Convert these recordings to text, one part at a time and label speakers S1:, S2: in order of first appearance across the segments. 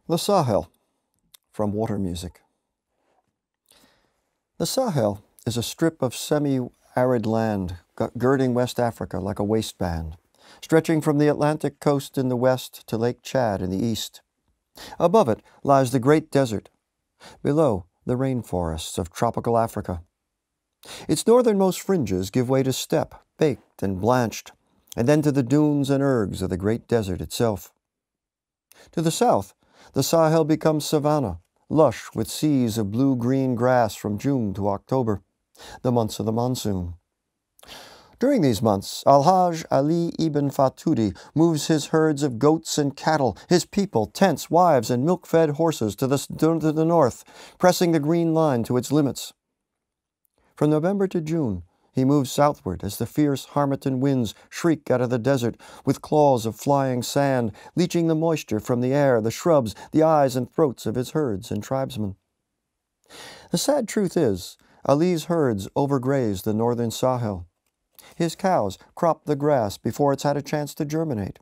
S1: The Sahel, from Water Music. The Sahel is a strip of semi-arid land girding West Africa like a waistband, stretching from the Atlantic coast in the west to Lake Chad in the east. Above it lies the Great Desert, below the rainforests of tropical Africa. Its northernmost fringes give way to steppe, baked and blanched, and then to the dunes and ergs of the Great Desert itself. To the south, the Sahel becomes savanna, lush with seas of blue-green grass from June to October, the months of the monsoon. During these months, Al-Hajj Ali ibn Fatudi moves his herds of goats and cattle, his people, tents, wives, and milk-fed horses to the north, pressing the green line to its limits. From November to June, he moves southward as the fierce Harmattan winds shriek out of the desert with claws of flying sand, leaching the moisture from the air, the shrubs, the eyes and throats of his herds and tribesmen. The sad truth is, Ali's herds overgraze the northern Sahel. His cows crop the grass before it's had a chance to germinate.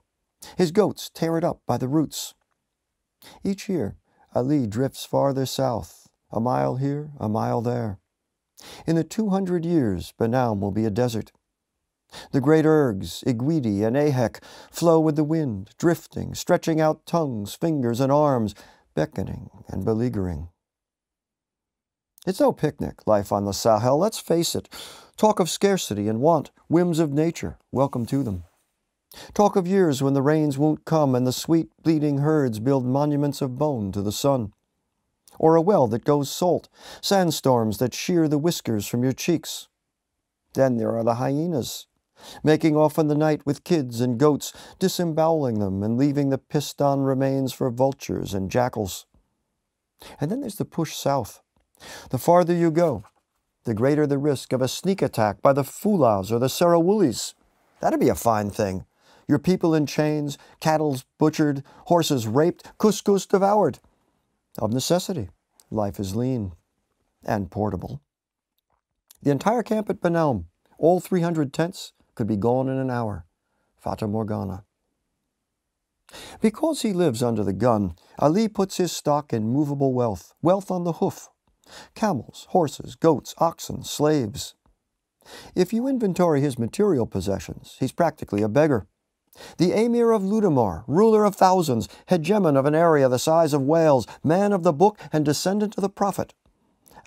S1: His goats tear it up by the roots. Each year, Ali drifts farther south, a mile here, a mile there. In the 200 years, Banaum will be a desert. The great ergs, Iguidi and Ahek, flow with the wind, drifting, stretching out tongues, fingers, and arms, beckoning and beleaguering. It's no picnic, life on the Sahel, let's face it. Talk of scarcity and want, whims of nature, welcome to them. Talk of years when the rains won't come and the sweet, bleeding herds build monuments of bone to the sun. Or a well that goes salt, sandstorms that shear the whiskers from your cheeks. Then there are the hyenas, making off in the night with kids and goats, disemboweling them and leaving the pissed-on remains for vultures and jackals. And then there's the push south. The farther you go, the greater the risk of a sneak attack by the Fulahs or the Sarawulis. That'd be a fine thing. Your people in chains, cattle butchered, horses raped, couscous devoured. Of necessity, life is lean and portable. The entire camp at Banaum, all 300 tents, could be gone in an hour. Fata Morgana. Because he lives under the gun, Ali puts his stock in movable wealth, wealth on the hoof. Camels, horses, goats, oxen, slaves. If you inventory his material possessions, he's practically a beggar. The Emir of Ludamar, ruler of thousands, hegemon of an area the size of Wales, man of the book and descendant of the prophet,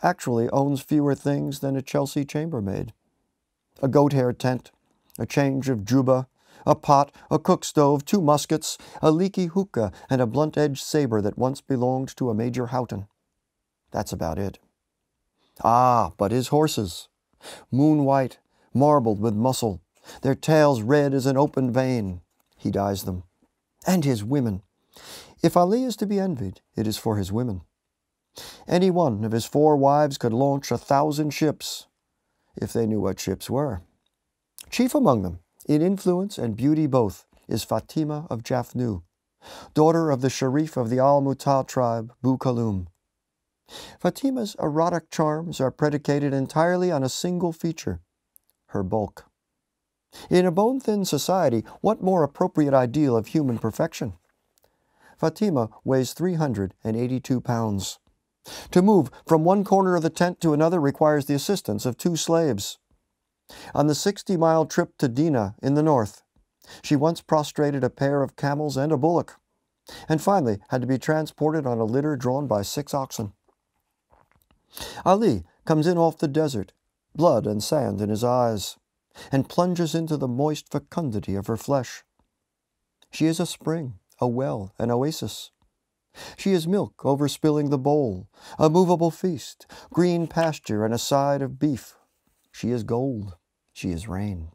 S1: actually owns fewer things than a Chelsea chambermaid. A goat-hair tent, a change of juba, a pot, a cook stove, 2 muskets, a leaky hookah, and a blunt-edged saber that once belonged to a Major Houghton. That's about it. Ah, but his horses, moon-white, marbled with muscle, their tails red as an open vein. He dyes them. And his women. If Ali is to be envied, it is for his women. Any one of his 4 wives could launch 1,000 ships, if they knew what ships were. Chief among them, in influence and beauty both, is Fatima of Jaffnu, daughter of the Sharif of the Al-Muta tribe, Bu Kalum. Fatima's erotic charms are predicated entirely on a single feature, her bulk. In a bone-thin society, what more appropriate ideal of human perfection? Fatima weighs 382 pounds. To move from one corner of the tent to another requires the assistance of 2 slaves. On the 60-mile trip to Dina in the north, she once prostrated a pair of camels and a bullock, and finally had to be transported on a litter drawn by 6 oxen. Ali comes in off the desert, blood and sand in his eyes, and plunges into the moist fecundity of her flesh. She is a spring, a well, an oasis. She is milk overspilling the bowl, a movable feast, green pasture and a side of beef. She is gold. She is rain.